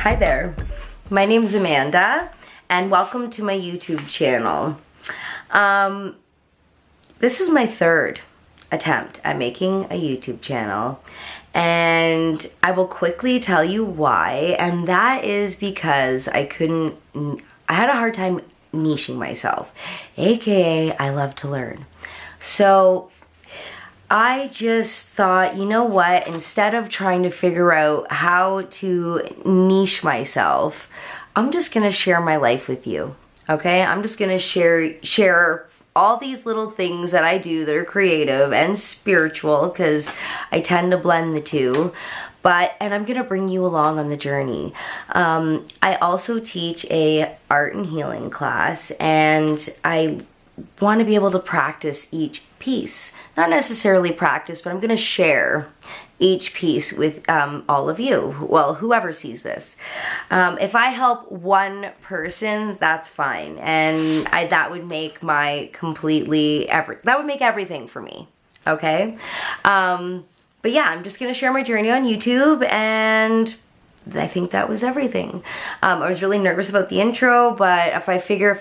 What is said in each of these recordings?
Hi there, my name's Amanda and welcome to my YouTube channel. This is my third attempt at making a YouTube channel and I will quickly tell you why, and that is because I had a hard time niching myself, aka I love to learn. So I just thought, you know what, instead of trying to figure out how to niche myself, I'm just gonna share my life with you, okay? I'm just gonna share all these little things that I do that are creative and spiritual, because I tend to blend the two, and I'm gonna bring you along on the journey. I also teach a art and healing class, and I want to be able to practice each piece. Not necessarily practice, but I'm going to share each piece with all of you. Well, whoever sees this. If I help one person, that's fine. And that would make that would make everything for me. Okay? But yeah, I'm just going to share my journey on YouTube, and I think that was everything. I was really nervous about the intro, but if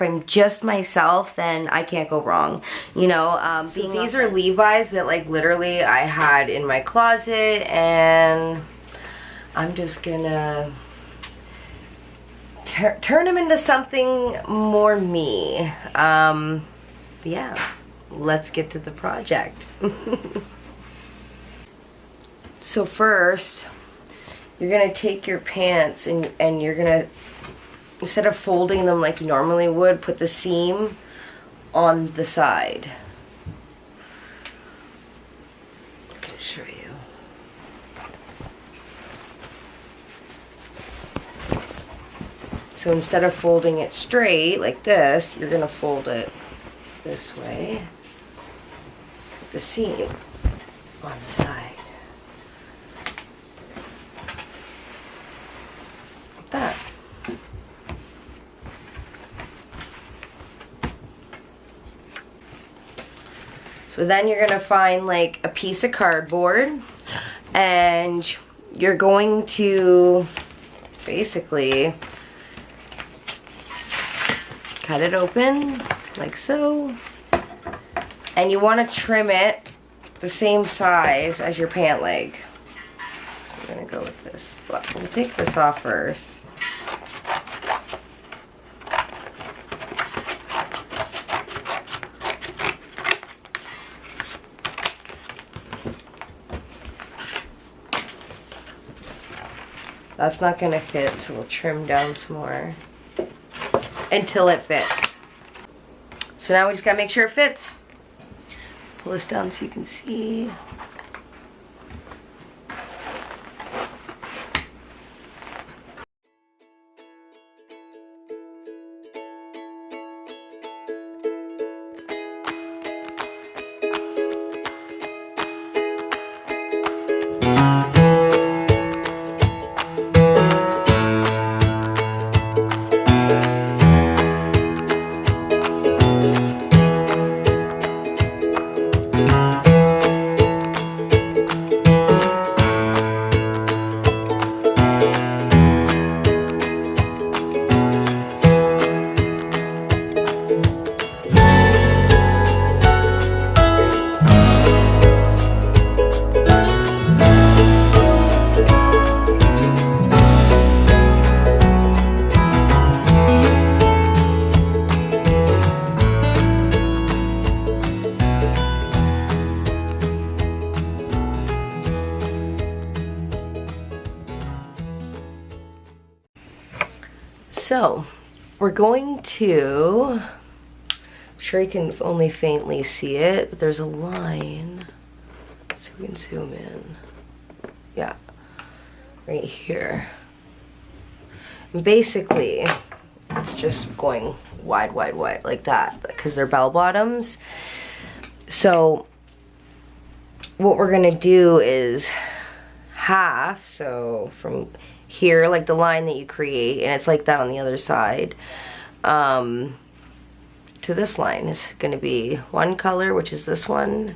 I'm just myself, then I can't go wrong. You know, so these are Levi's that like literally I had in my closet, and I'm just gonna turn them into something more me. Yeah, let's get to the project. So first, you're gonna take your pants and you're gonna, instead of folding them like you normally would, put the seam on the side. I can show you. So instead of folding it straight like this, you're gonna fold it this way. Put the seam on the side. That. So then you're gonna find like a piece of cardboard, and you're going to basically cut it open like so, and you want to trim it the same size as your pant leg. So we're gonna go with this. We'll take this off first. That's not gonna fit, so we'll trim down some more until it fits. So now we just gotta make sure it fits. Pull this down so you can see. So, we're going to, I'm sure you can only faintly see it, but there's a line, so we can zoom in. Yeah, right here. And basically, it's just going wide, wide, wide, like that, because they're bell bottoms. So, what we're gonna do is half, so from here, like the line that you create, and it's like that on the other side, to this line is going to be one color, which is this one,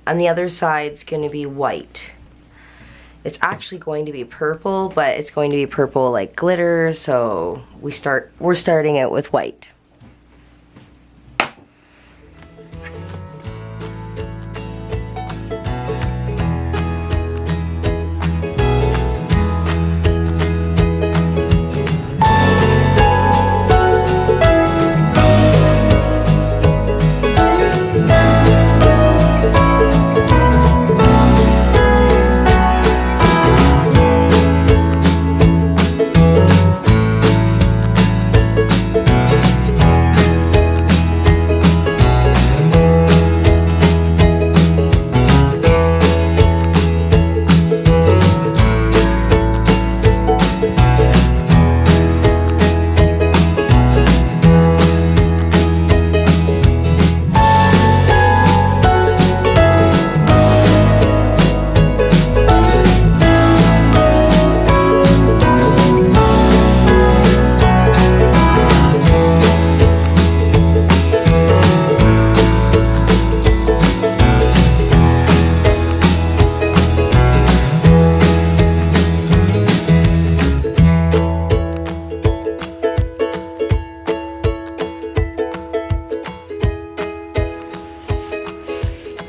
and the other side's going to be white. It's actually going to be purple, but it's going to be purple like glitter, so we're starting out with white.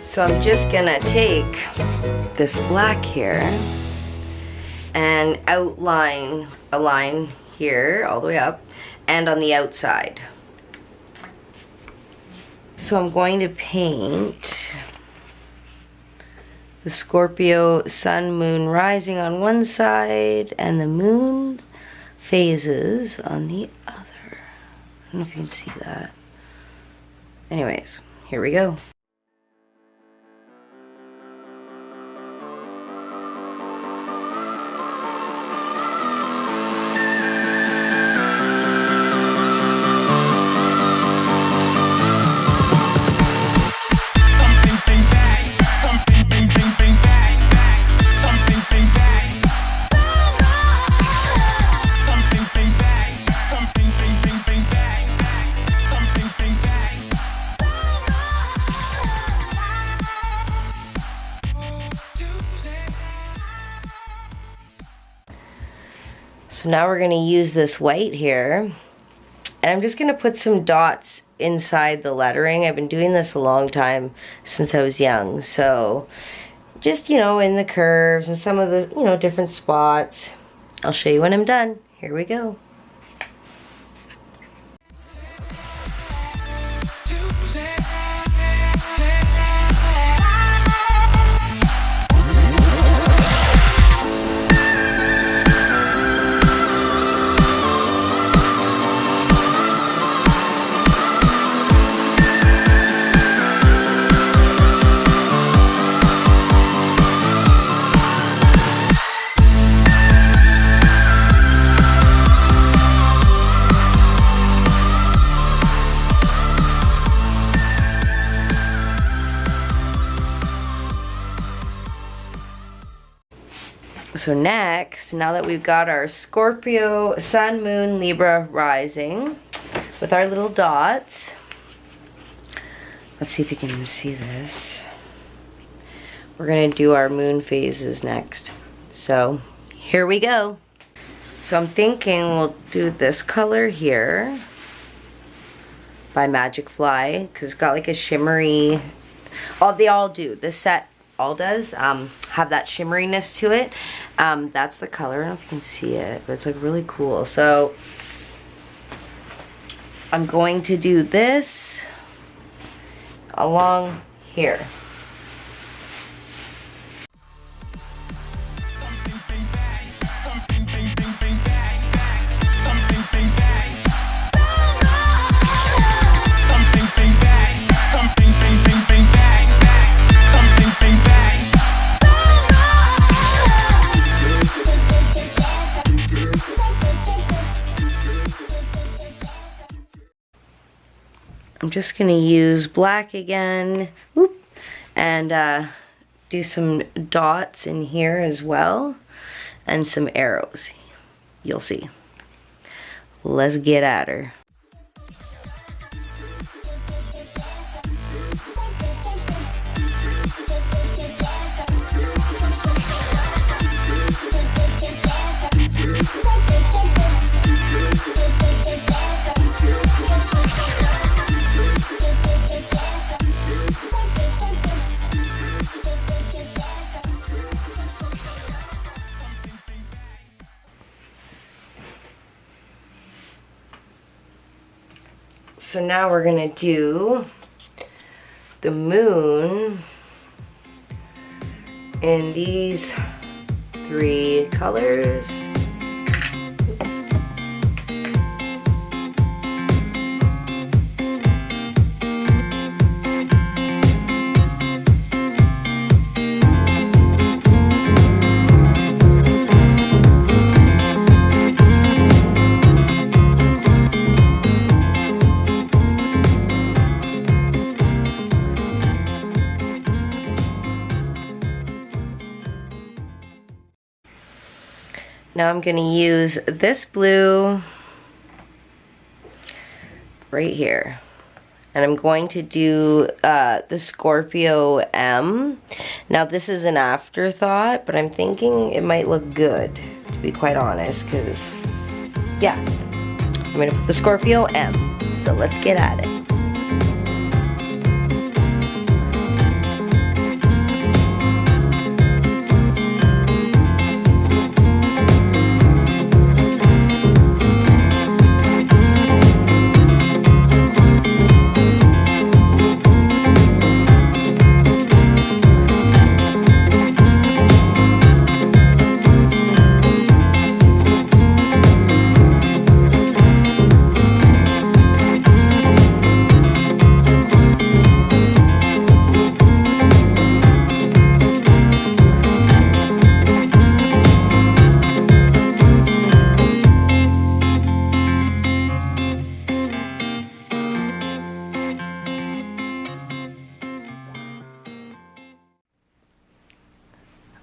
So I'm just gonna take this black here and outline a line here all the way up and on the outside. So I'm going to paint the Scorpio sun, moon rising on one side and the moon phases on the other. I don't know if you can see that. Anyways, here we go. So now we're going to use this white here, and I'm just going to put some dots inside the lettering. I've been doing this a long time, since I was young, so just, you know, in the curves and some of the, you know, different spots. I'll show you when I'm done. Here we go. So next, now that we've got our Scorpio, Sun, Moon, Libra rising with our little dots, let's see if you can see this. We're gonna do our moon phases next. So here we go. So I'm thinking we'll do this color here by Magic Fly, because it's got like a shimmery, they all do, this set all does have that shimmeriness to it. That's the color. I don't know if you can see it, but it's like really cool. So I'm going to do this along here. I'm just going to use black again, whoop, and do some dots in here as well, and some arrows. You'll see. Let's get at her. So now we're gonna do the moon in these 3 colors. Now I'm going to use this blue right here. And I'm going to do the Scorpio M. Now this is an afterthought, but I'm thinking it might look good, to be quite honest, because, yeah. I'm going to put the Scorpio M. So let's get at it.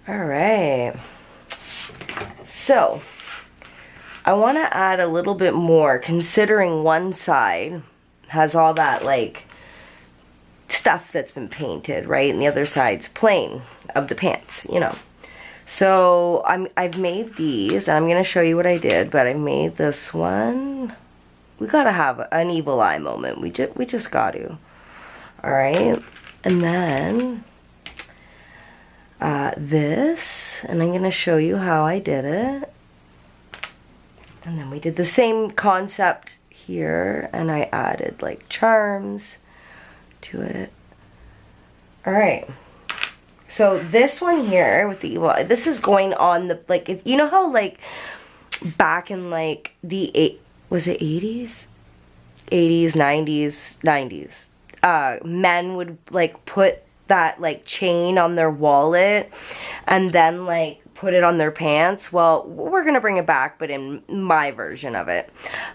Alright, so I want to add a little bit more, considering one side has all that like stuff that's been painted, right, and the other side's plain of the pants, you know. So I've made these, and I'm going to show you what I did, but I made this one. We gotta have an evil eye moment, we just got to. Alright, and then this, and I'm going to show you how I did it. And then we did the same concept here, and I added like charms to it. Alright, so this one here with the evil eye, this is going on the, like, you know how like back in like the was it 80s? 80s, 90s, men would like put that like chain on their wallet and then like put it on their pants. Well, we're gonna bring it back, but in my version of it.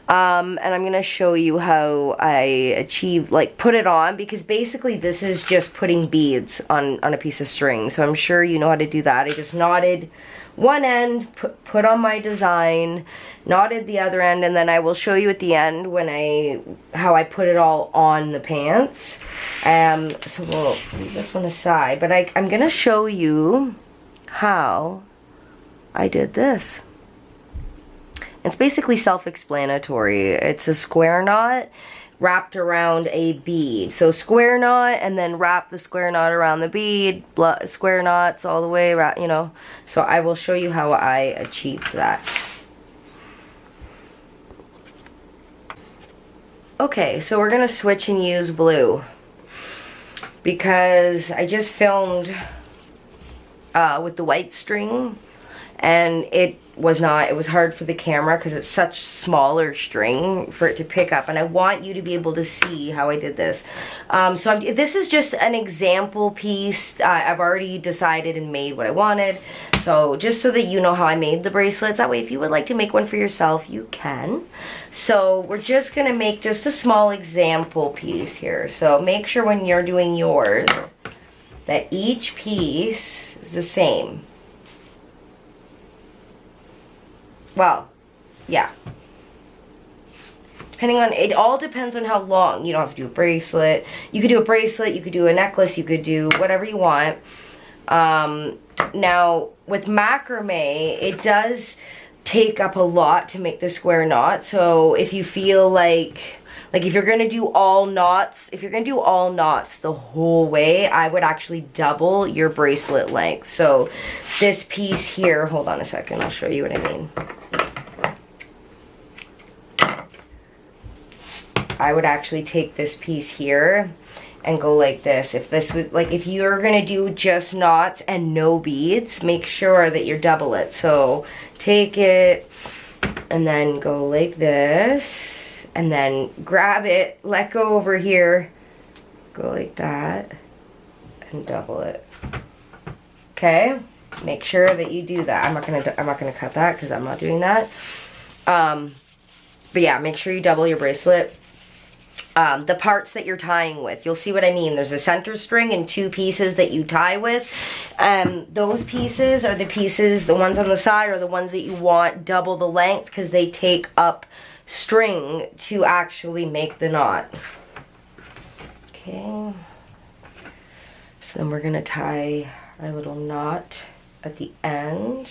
And I'm gonna show you how I achieved, like, put it on, because basically this is just putting beads on a piece of string. So I'm sure you know how to do that. I just knotted one end, put on my design, knotted the other end, and then I will show you at the end how I put it all on the pants. So we'll leave this one aside, but I'm gonna show you how I did this. It's basically self-explanatory. It's a square knot wrapped around a bead. So square knot, and then wrap the square knot around the bead, square knots all the way around, you know. So I will show you how I achieved that. Okay, so we're gonna switch and use blue, because I just filmed with the white string, and it was hard for the camera because it's such smaller string for it to pick up, and I want you to be able to see how I did this. This is just an example piece. I've already decided and made what I wanted, so just so that you know how I made the bracelets, that way if you would like to make one for yourself, you can. So we're just gonna make just a small example piece here. So make sure when you're doing yours that each piece is the same. Well, yeah. Depending on, it all depends on how long. You don't have to do a bracelet. You could do a bracelet, you could do a necklace, you could do whatever you want. Now, with macrame, it does take up a lot to make the square knot. So if you feel like if you're gonna do all knots, the whole way, I would actually double your bracelet length. So this piece here, hold on a second, I'll show you what I mean. I would actually take this piece here and go like this. If this was, like, if you're gonna do just knots and no beads, make sure that you double it. So take it and then go like this, and then grab it, let go over here, go like that, and double it. Okay? Make sure that you do that. I'm not gonna cut that because I'm not doing that. But yeah, make sure you double your bracelet. The parts that you're tying with, you'll see what I mean. There's a center string and 2 pieces that you tie with. Those pieces are the pieces, the ones on the side are the ones that you want double the length because they take up string to actually make the knot. Okay. So then we're gonna tie our little knot at the end.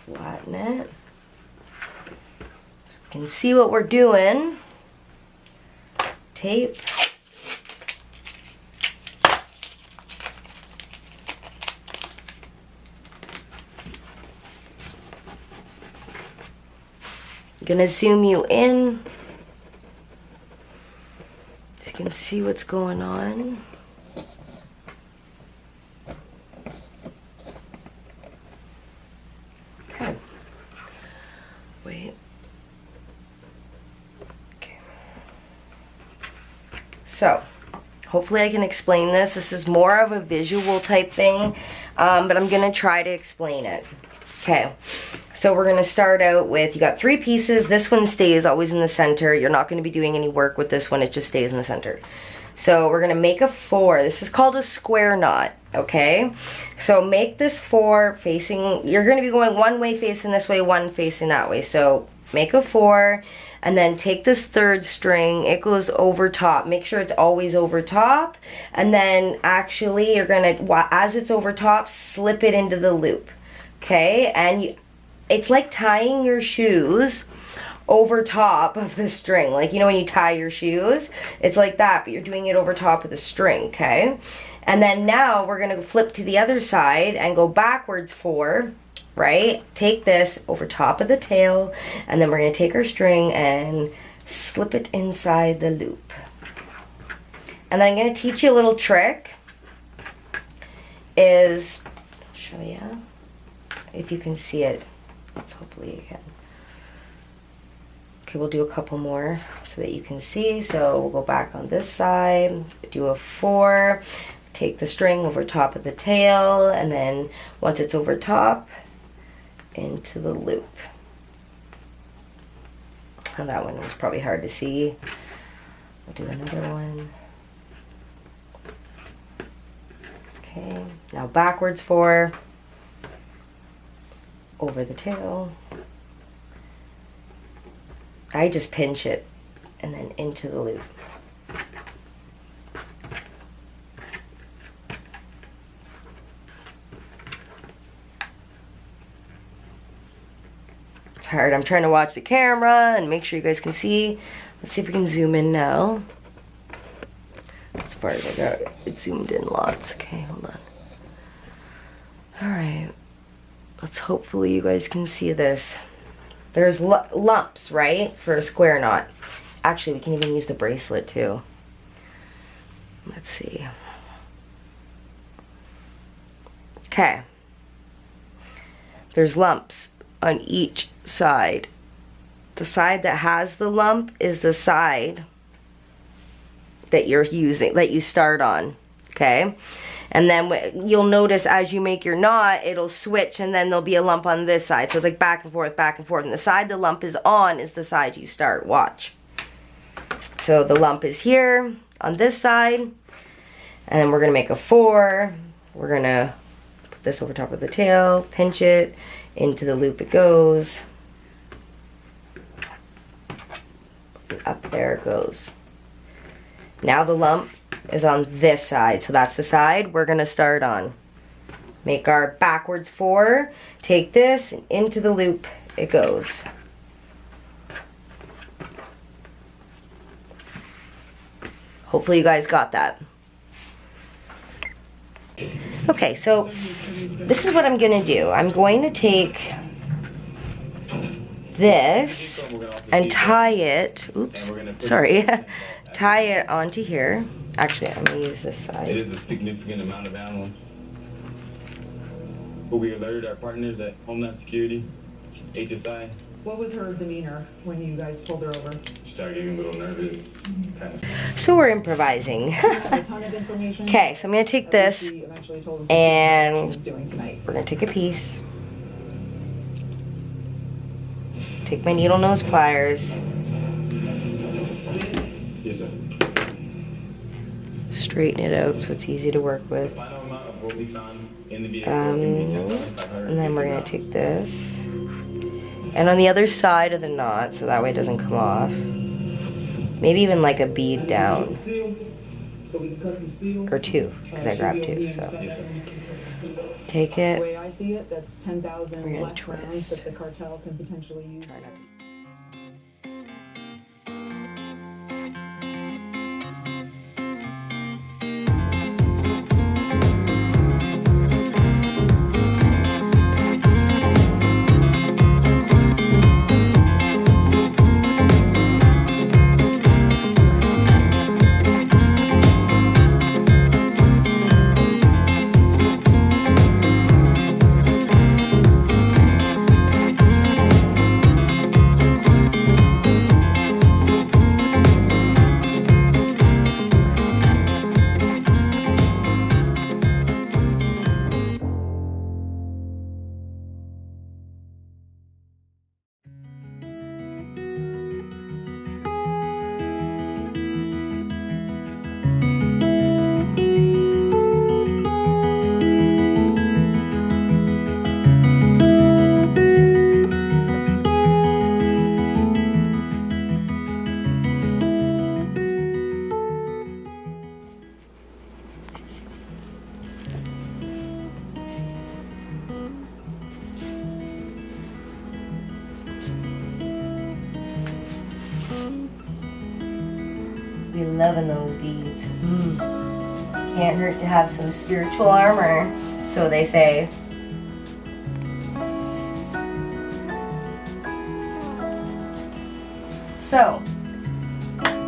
Flatten it. So you can see what we're doing. Tape. I'm gonna zoom you in so you can see what's going on. Okay. Wait. Okay. So, hopefully I can explain this. This is more of a visual type thing, but I'm gonna try to explain it. Okay. So we're gonna start out with, you got 3 pieces. This one stays always in the center. You're not gonna be doing any work with this one. It just stays in the center. So we're gonna make a 4. This is called a square knot, okay? So make this 4 facing, you're gonna be going one way facing this way, one facing that way. So make a 4, and then take this 3rd string, it goes over top. Make sure it's always over top, and then actually you're gonna, as it's over top, slip it into the loop, okay? And it's like tying your shoes over top of the string. Like, you know when you tie your shoes? It's like that, but you're doing it over top of the string, okay? And then now we're gonna flip to the other side and go backwards 4, right? Take this over top of the tail, and then we're gonna take our string and slip it inside the loop. And then I'm gonna teach you a little trick. Is, I'll show you, if you can see it. Let's hopefully you can. Okay, we'll do a couple more so that you can see. So we'll go back on this side, do a 4, take the string over top of the tail, and then once it's over top, into the loop. And that one was probably hard to see. I'll do another one. Okay, now backwards 4. Over the tail. I just pinch it and then into the loop. It's hard. I'm trying to watch the camera and make sure you guys can see. Let's see if we can zoom in now. As far as I got it zoomed in lots. Okay, hold on. Alright. Let's hopefully you guys can see this. There's lumps, right, for a square knot. Actually, we can even use the bracelet too. Let's see. Okay. There's lumps on each side. The side that has the lump is the side that you're using, that you start on, okay? And then you'll notice as you make your knot, it'll switch, and then there'll be a lump on this side. So it's like back and forth, back and forth. And the side the lump is on is the side you start. Watch. So the lump is here on this side. And then we're going to make a 4. We're going to put this over top of the tail, pinch it, into the loop it goes. And up there it goes. Now the lump is on this side, so that's the side we're gonna start on. Make our backwards 4, take this into the loop it goes. Hopefully you guys got that. Okay, so this is what I'm gonna do. I'm going to take this and tie it, oops, sorry, tie it onto here. Actually, I'm gonna use this side. It is a significant amount of animals. But we alerted our partners at Homeland Security, HSI. What was her demeanor when you guys pulled her over? She started getting a little nervous, kind of. So we're improvising. A ton of information. Okay, so I'm gonna take this She eventually told us and what she was doing tonight. we're gonna take a piece. Take my needle nose pliers. Yes, sir. Straighten it out so it's easy to work with. The final amount of what we found in the vehicle will be And then we're gonna take this. And on the other side of the knot, so that way it doesn't come off. Maybe even like a bead down. Or two, because I grabbed two, so. Yes, sir. Take The it. way I see it, that's 10,000 We're gonna less rounds twist. that the cartel can potentially use. Try not to- Be loving those beads. Can't hurt to have some spiritual armor, so they say. So,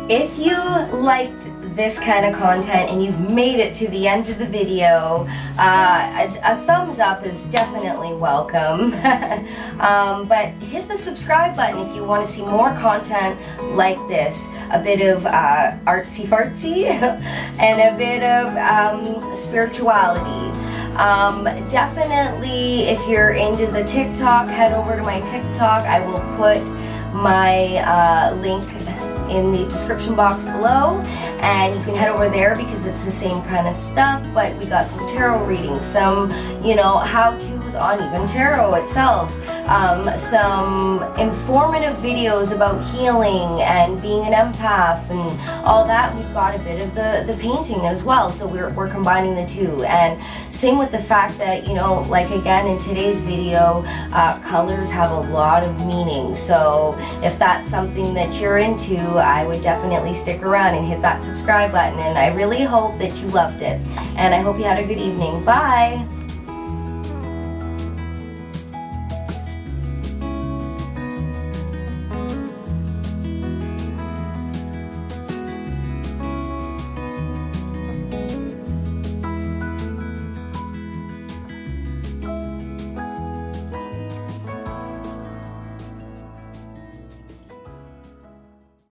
if you liked this kind of content and you've made it to the end of the video, a thumbs up is definitely welcome. But hit the subscribe button if you want to see more content like this. A bit of artsy fartsy and a bit of spirituality. Definitely, if you're into the TikTok, head over to my TikTok. I will put my link in the description box below, and you can head over there because it's the same kind of stuff, but we got some tarot readings, some, you know, how-tos on even tarot itself, some informative videos about healing and being an empath and all that. We've got a bit of the painting as well, so we're combining the two. And same with the fact that, you know, like again in today's video, colors have a lot of meaning. So if that's something that you're into, I would definitely stick around and hit that subscribe button. And I really hope that you loved it. And I hope you had a good evening. Bye!